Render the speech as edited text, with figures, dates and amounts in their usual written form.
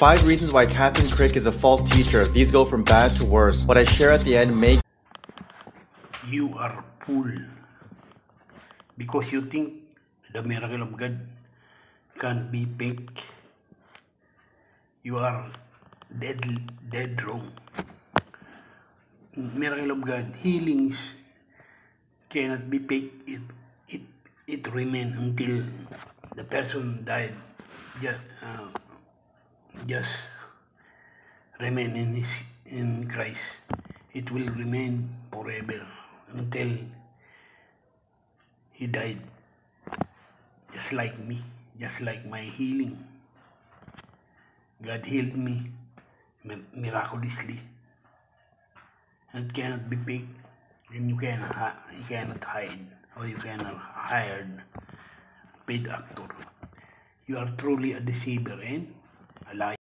5 reasons why Catherine Crick is a false teacher. These go from bad to worse. What I share at the end may... You are fool because you think the miracle of God can be fake. You are dead wrong. Miracle of God, healings cannot be fake. It remain until the person died. Just remain in Christ. It will remain forever until he died. Just like me, just like my healing. God healed me miraculously. And it cannot be fake. And you cannot hide, or you cannot hire a paid actor. You are truly a deceiver and a liar.